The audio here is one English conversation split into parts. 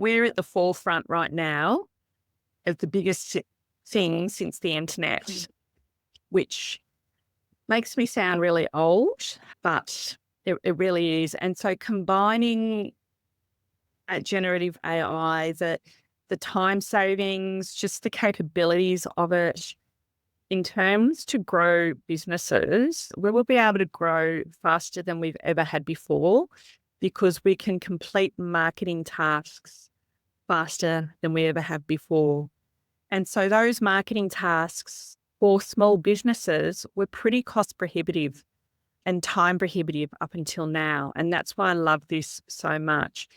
we're at the forefront right now of the biggest thing since the internet, which makes me sound really old, but it really is. And so combining generative AI, the time savings, just the capabilities of it in terms to grow businesses, we will be able to grow faster than we've ever had before because we can complete marketing tasks faster than we ever have before. And so those marketing tasks for small businesses were pretty cost prohibitive and time prohibitive up until now. And that's why I love this so much.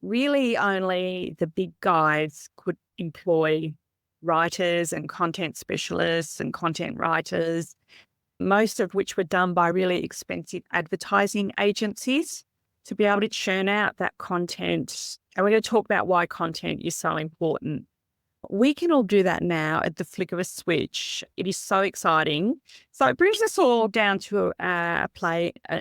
Really only the big guys could employ writers and content specialists and content writers, most of which were done by really expensive advertising agencies to be able to churn out that content. And we're going to talk about why content is so important. We can all do that now at the flick of a switch. It is so exciting. So it brings us all down to an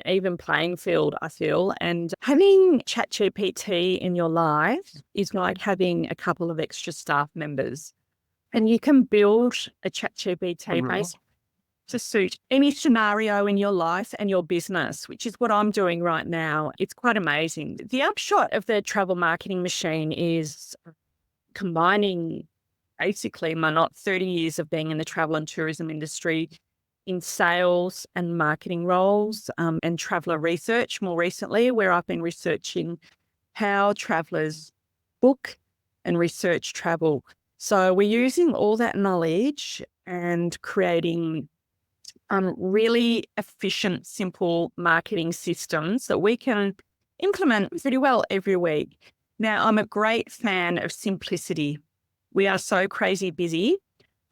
even playing field, I feel. And having ChatGPT in your life is like having a couple of extra staff members. And you can build a ChatGPT base to suit any scenario in your life and your business, which is what I'm doing right now. It's quite amazing. The upshot of the travel marketing machine is combining basically my not 30 years of being in the travel and tourism industry in sales and marketing roles and traveller research more recently, where I've been researching how travellers book and research travel. So we're using all that knowledge and creating really efficient, simple marketing systems that we can implement pretty well every week. Now, I'm a great fan of simplicity. We are so crazy busy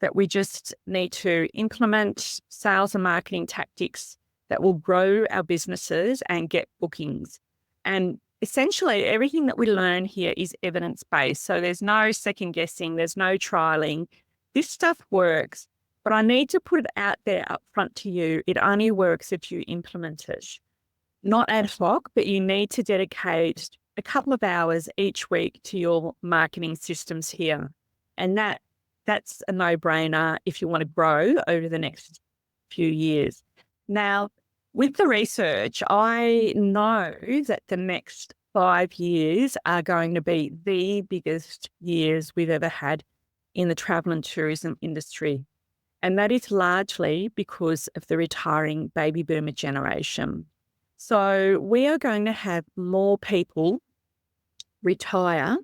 that we just need to implement sales and marketing tactics that will grow our businesses and get bookings. And essentially, everything that we learn here is evidence-based. So there's no second guessing, there's no trialing. This stuff works, but I need to put it out there up front to you. It only works if you implement it. Not ad hoc, but you need to dedicate a couple of hours each week to your marketing systems here. And that's a no-brainer if you want to grow over the next few years. Now, with the research, I know that the next 5 years are going to be the biggest years we've ever had in the travel and tourism industry. And that is largely because of the retiring baby boomer generation. So we are going to have more people retire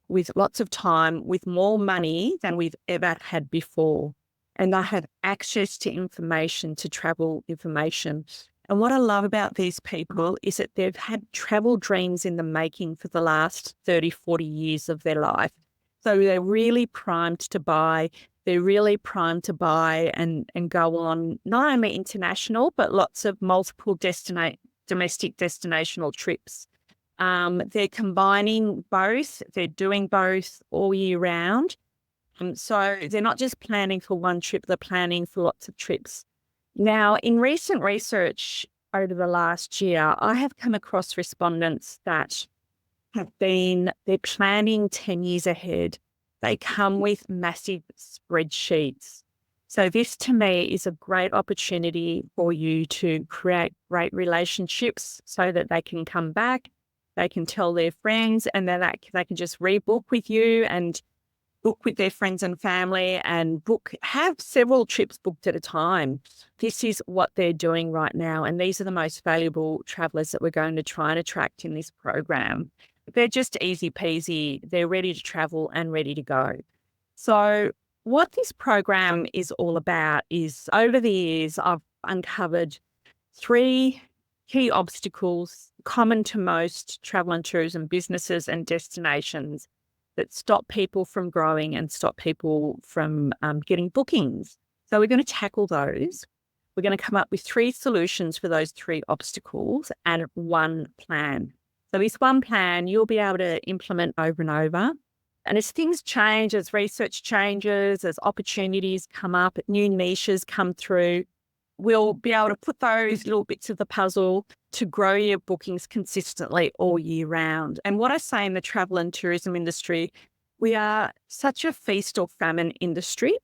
with lots of time, with more money than we've ever had before. And they have access to information, to travel information. And what I love about these people is that they've had travel dreams in the making for the last 30, 40 years of their life. So they're really primed to buy. They're really primed to buy and go on not only international, but lots of multiple domestic destinational trips. They're combining both. They're doing both all year round. So they're not just planning for one trip, they're planning for lots of trips. Now, in recent research over the last year, I have come across respondents that they're planning 10 years ahead. They come with massive spreadsheets. So this to me is a great opportunity for you to create great relationships so that they can come back, they can tell their friends, and then they can just rebook with you and book with their friends and family and have several trips booked at a time. This is what they're doing right now. And these are the most valuable travellers that we're going to try and attract in this program. They're just easy peasy. They're ready to travel and ready to go. So what this program is all about is, over the years, I've uncovered 3 key obstacles common to most travel and tourism businesses and destinations that stop people from growing and stop people from getting bookings. So we're going to tackle those. We're going to come up with 3 solutions for those 3 obstacles and 1 plan. So this 1 plan you'll be able to implement over and over. And as things change, as research changes, as opportunities come up, new niches come through, will be able to put those little bits of the puzzle to grow your bookings consistently all year round. And what I say in the travel and tourism industry, we are such a feast or famine industry,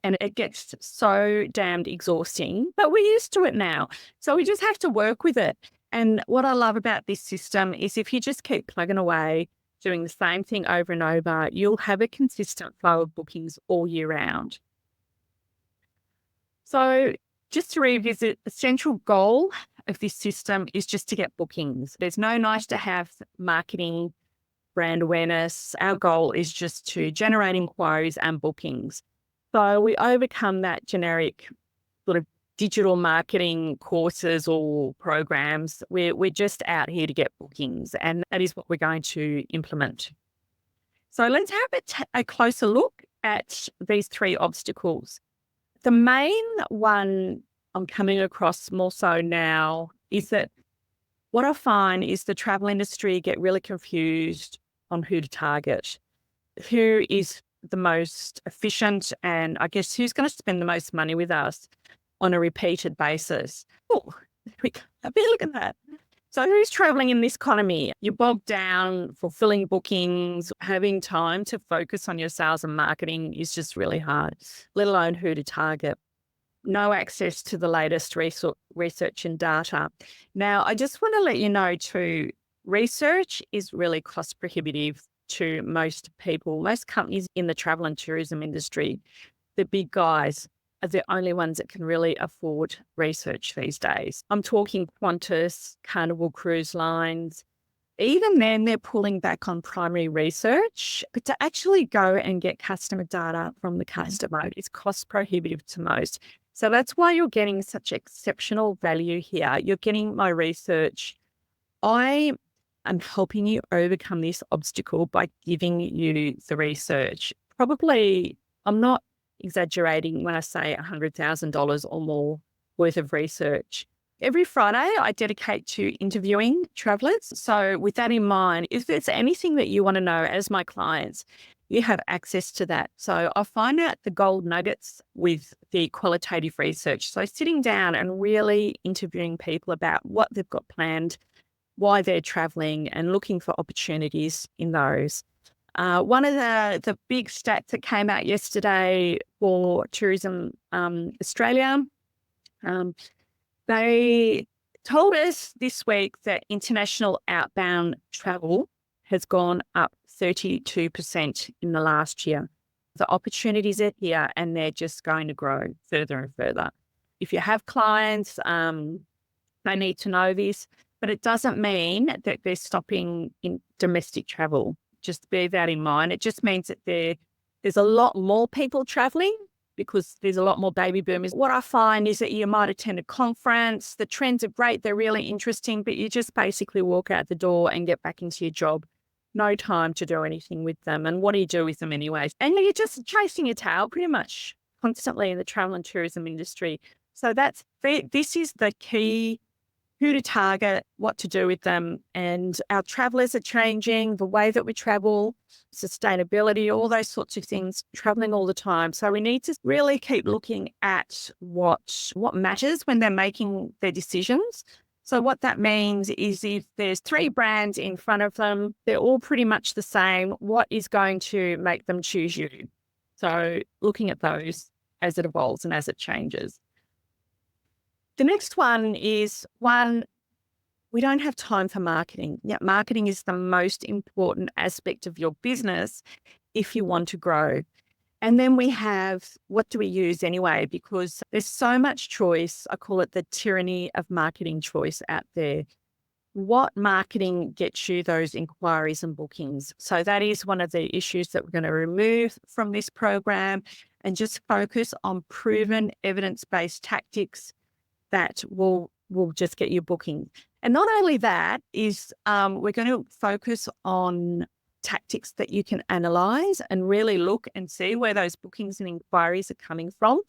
and it gets so damned exhausting, but we're used to it now. So we just have to work with it. And what I love about this system is if you just keep plugging away, doing the same thing over and over, you'll have a consistent flow of bookings all year round. So just to revisit, the central goal of this system is just to get bookings. There's no nice to have marketing, brand awareness. Our goal is just to generate inquiries and bookings. So we overcome that generic sort of digital marketing courses or programs. We're just out here to get bookings, and that is what we're going to implement. So let's have a closer look at these three obstacles. The main one I'm coming across more so now is that what I find is the travel industry get really confused on who to target, who is the most efficient, and I guess who's going to spend the most money with us on a repeated basis. Oh, look at that. So who's traveling in this economy? You're bogged down, fulfilling bookings, having time to focus on your sales and marketing is just really hard, let alone who to target. No access to the latest research and data. Now, I just want to let you know too, research is really cost prohibitive to most people, most companies in the travel and tourism industry. The big guys are the only ones that can really afford research these days. I'm talking Qantas, Carnival Cruise Lines. Even then, they're pulling back on primary research, but to actually go and get customer data from the customer is cost prohibitive to most. So that's why you're getting such exceptional value here. You're getting my research. I am helping you overcome this obstacle by giving you the research. Probably, I'm not exaggerating when I say $100,000 or more worth of research. Every Friday, I dedicate to interviewing travellers. So with that in mind, if there's anything that you want to know as my clients, you have access to that. So I find out the gold nuggets with the qualitative research. So sitting down and really interviewing people about what they've got planned, why they're travelling, and looking for opportunities in those. One of the big stats that came out yesterday for Tourism Australia, they told us this week that international outbound travel has gone up 32% in the last year. The opportunities are here and they're just going to grow further and further. If you have clients, they need to know this, but it doesn't mean that they're stopping in domestic travel. Just bear that in mind. It just means that there's a lot more people traveling because there's a lot more baby boomers. What I find is that you might attend a conference, the trends are great, they're really interesting, but you just basically walk out the door and get back into your job. No time to do anything with them. And what do you do with them anyways? And you're just chasing your tail pretty much constantly in the travel and tourism industry. So this is the key, who to target, what to do with them. And our travellers are changing, the way that we travel, sustainability, all those sorts of things, travelling all the time. So we need to really keep looking at what matters when they're making their decisions. So what that means is if there's three brands in front of them, they're all pretty much the same, what is going to make them choose you? So looking at those as it evolves and as it changes. The next one is we don't have time for marketing. Yet marketing is the most important aspect of your business if you want to grow. And then we have, what do we use anyway? Because there's so much choice. I call it the tyranny of marketing choice out there. What marketing gets you those inquiries and bookings? So that is one of the issues that we're going to remove from this program and just focus on proven evidence-based tactics that will just get you booking. And not only that is we're going to focus on tactics that you can analyze and really look and see where those bookings and inquiries are coming from.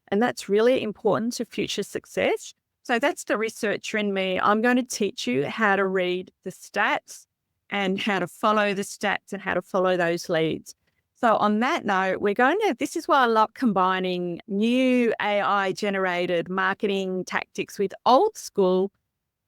And that's really important to future success. So that's the researcher in me. I'm going to teach you how to read the stats and how to follow the stats and how to follow those leads. So on that note, this is why I love combining new AI generated marketing tactics with old school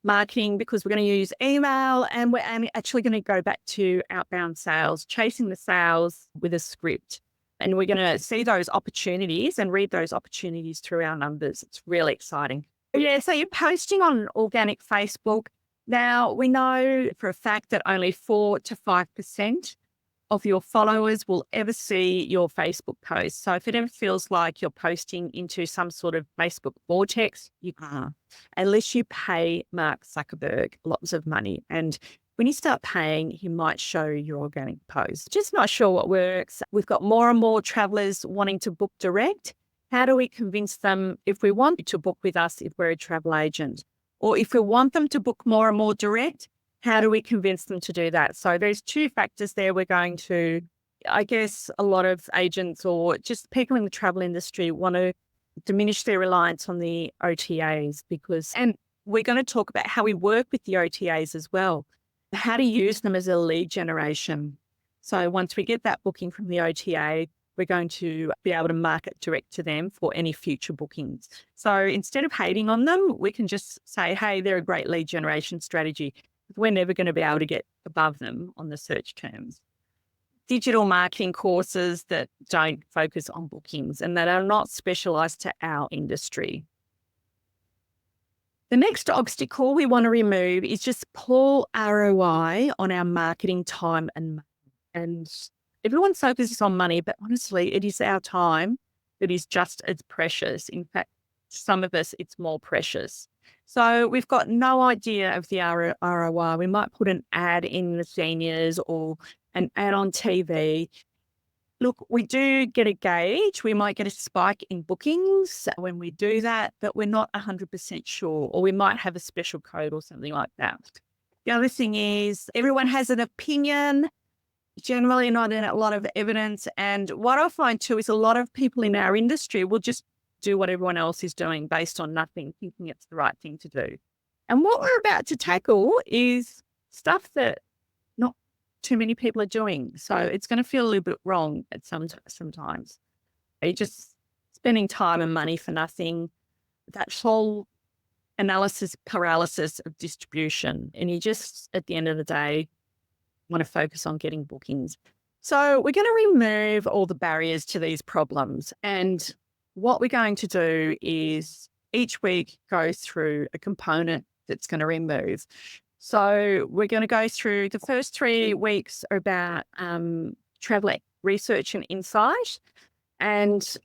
marketing, because we're going to use email and we're actually going to go back to outbound sales, chasing the sales with a script. And we're going to see those opportunities and read those opportunities through our numbers. It's really exciting. Yeah, so you're posting on organic Facebook. Now, we know for a fact that only 4 to 5% of your followers will ever see your Facebook post. So if it ever feels like you're posting into some sort of Facebook vortex, you can't, unless you pay Mark Zuckerberg lots of money. And when you start paying, he might show your organic post. Just not sure what works. We've got more and more travelers wanting to book direct. How do we convince them, if we want to book with us, if we're a travel agent, or if we want them to book more and more direct, how do we convince them to do that? So there's 2 factors there. We're going to, I guess, a lot of agents or just people in the travel industry want to diminish their reliance on the OTAs and we're going to talk about how we work with the OTAs as well, how to use them as a lead generation. So once we get that booking from the OTA, we're going to be able to market direct to them for any future bookings. So instead of hating on them, we can just say, hey, they're a great lead generation strategy. We're never going to be able to get above them on the search terms. Digital marketing courses that don't focus on bookings and that are not specialized to our industry. The next obstacle we want to remove is just poor ROI on our marketing time and money. And everyone focuses on money, but honestly, it is our time that is just as precious. In fact, some of us, it's more precious. So we've got no idea of the ROI. We might put an ad in the seniors or an ad on TV. Look, we do get a gauge. We might get a spike in bookings when we do that, but we're not 100% sure, or we might have a special code or something like that. The other thing is everyone has an opinion, generally not a lot of evidence. And what I find too is a lot of people in our industry will just do what everyone else is doing based on nothing, thinking it's the right thing to do. And what we're about to tackle is stuff that not too many people are doing. So it's going to feel a little bit wrong at sometimes. You're just spending time and money for nothing. That whole analysis paralysis of distribution. And you just, at the end of the day, want to focus on getting bookings. So we're going to remove all the barriers to these problems. And what we're going to do is each week go through a component that's going to remove. So we're going to go through the first 3 weeks are about travel research and insight. And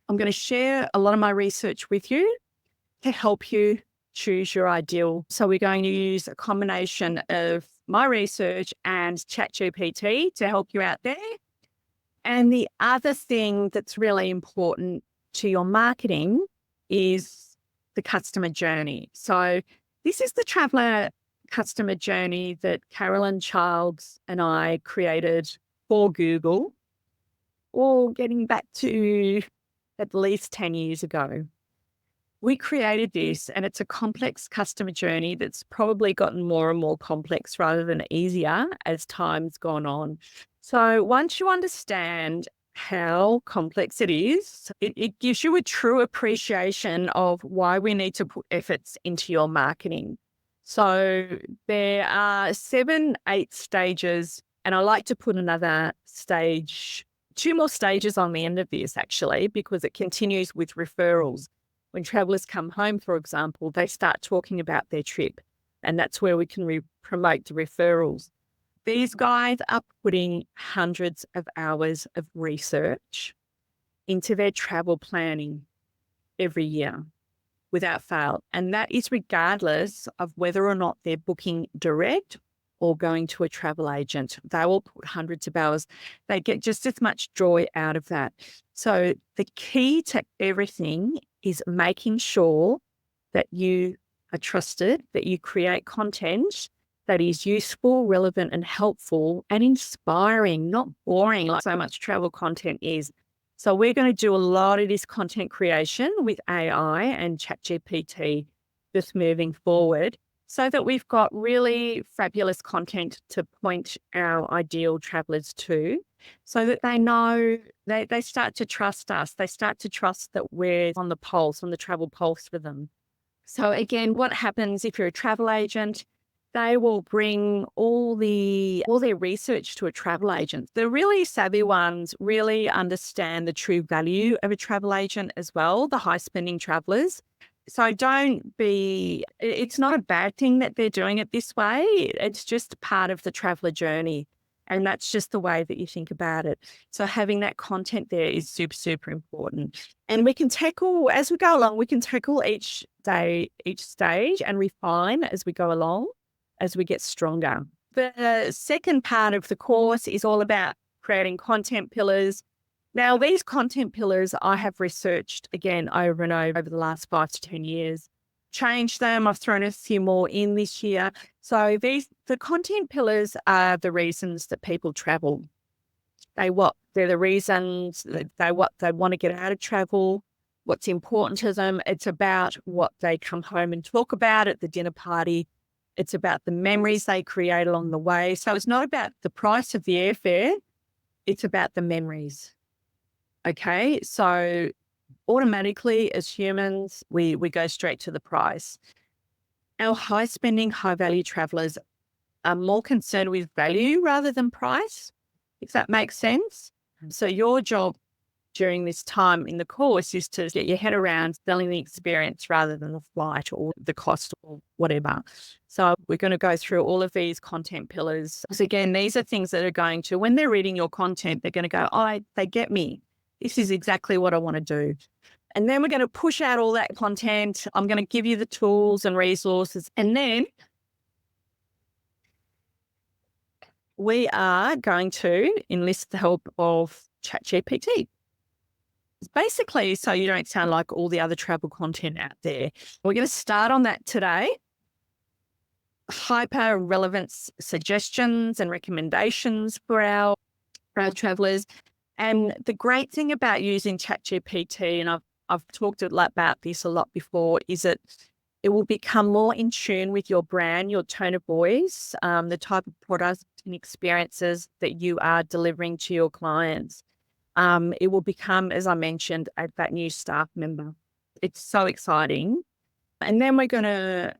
I'm going to share a lot of my research with you to help you choose your ideal. So we're going to use a combination of my research and ChatGPT to help you out there. And the other thing that's really important to your marketing is the customer journey. So this is the traveler customer journey that Carolyn Childs and I created for Google, or getting back to at least 10 years ago. We created this, and it's a complex customer journey that's probably gotten more and more complex rather than easier as time's gone on. So once you understand how complex it is, it gives you a true appreciation of why we need to put efforts into your marketing. So there are 7, 8 stages, and I like to put another stage, 2 more stages on the end of this actually, because it continues with referrals. When travelers come home, for example, they start talking about their trip, and that's where we can promote the referrals. These guys are putting hundreds of hours of research into their travel planning every year without fail. And that is regardless of whether or not they're booking direct or going to a travel agent. They will put hundreds of hours. They get just as much joy out of that. So the key to everything is making sure that you are trusted, that you create content that is useful, relevant, and helpful and inspiring, not boring like so much travel content is. So we're going to do a lot of this content creation with AI and ChatGPT just moving forward. so that we've got really fabulous content to point our ideal travellers to, so that they know they start to trust us. They start to trust that we're on the pulse, on the travel pulse for them. So again, what happens if you're a travel agent? They will bring all their research to a travel agent. The really savvy ones really understand the true value of a travel agent as well, the high spending travellers. So it's not a bad thing that they're doing it this way. It's just part of the traveller journey. And that's just the way that you think about it. So having that content there is super, super important. And we can tackle, as we go along, we can tackle each stage and refine as we go along, as we get stronger. The second part of the course is all about creating content pillars. Now, these content pillars I have researched again over and over the last 5 to 10 years, changed them. I've thrown a few more in this year. So the content pillars are the reasons that people travel. They're the reasons what they want to get out of travel, what's important to them. It's about what they come home and talk about at the dinner party. It's about the memories they create along the way. So it's not about the price of the airfare. It's about the memories. Okay. So automatically as humans, we go straight to the price. Our high spending, high value travellers are more concerned with value rather than price, if that makes sense. So your job during this time in the course is to get your head around selling the experience rather than the flight or the cost or whatever. So we're going to go through all of these content pillars. So again, these are things that are going to, when they're reading your content, they're going to go, oh, they get me. This is exactly what I want to do. And then we're going to push out all that content. I'm going to give you the tools and resources. And then we are going to enlist the help of ChatGPT. Basically, so you don't sound like all the other travel content out there. We're going to start on that today. Hyper relevant suggestions and recommendations for our travellers. And the great thing about using ChatGPT, and I've talked about this a lot before, is that it will become more in tune with your brand, your tone of voice, the type of products and experiences that you are delivering to your clients. It will become, as I mentioned, that new staff member. It's so exciting. And then we're going to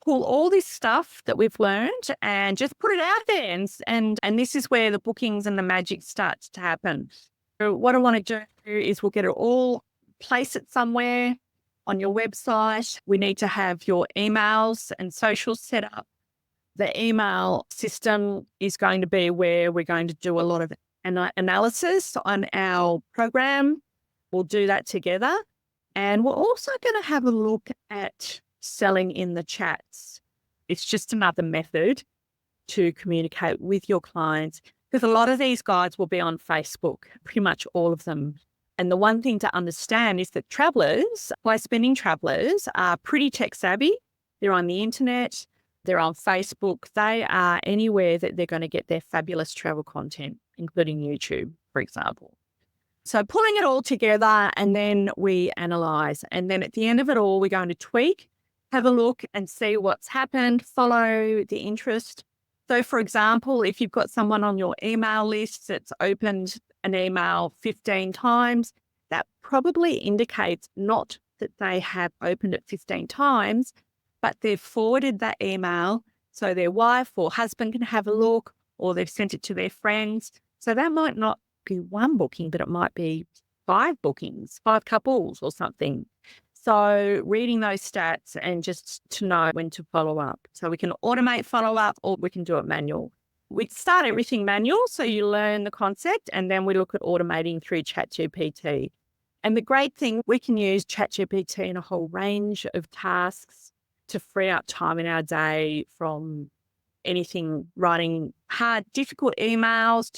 pull all this stuff that we've learned and just put it out there. And this is where the bookings and the magic starts to happen. So what I want to do is we'll get it all, place it somewhere on your website. We need to have your emails and socials set up. The email system is going to be where we're going to do a lot of analysis on our program. We'll do that together. And we're also going to have a look at selling in the chats. It's just another method to communicate with your clients, because a lot of these guides will be on Facebook, pretty much all of them. And the one thing to understand is that travellers, high spending travellers, are pretty tech savvy. They're on the internet, they're on Facebook, they are anywhere that they're going to get their fabulous travel content, including YouTube, for example. So pulling it all together, and then we analyse. And then at the end of it all, we're going to tweak, have a look and see what's happened, follow the interest. So for example, if you've got someone on your email list that's opened an email 15 times, that probably indicates not that they have opened it 15 times, but they've forwarded that email so their wife or husband can have a look, or they've sent it to their friends. So that might not be one booking, but it might be 5 bookings, 5 couples or something. So reading those stats and just to know when to follow up. So we can automate follow up, or we can do it manual. We start everything manual, so you learn the concept, and then we look at automating through ChatGPT. And the great thing, we can use ChatGPT in a whole range of tasks to free up time in our day, from anything writing hard, difficult emails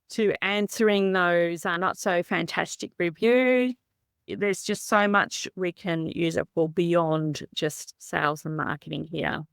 to answering those not so fantastic reviews. There's just so much we can use it for beyond just sales and marketing here.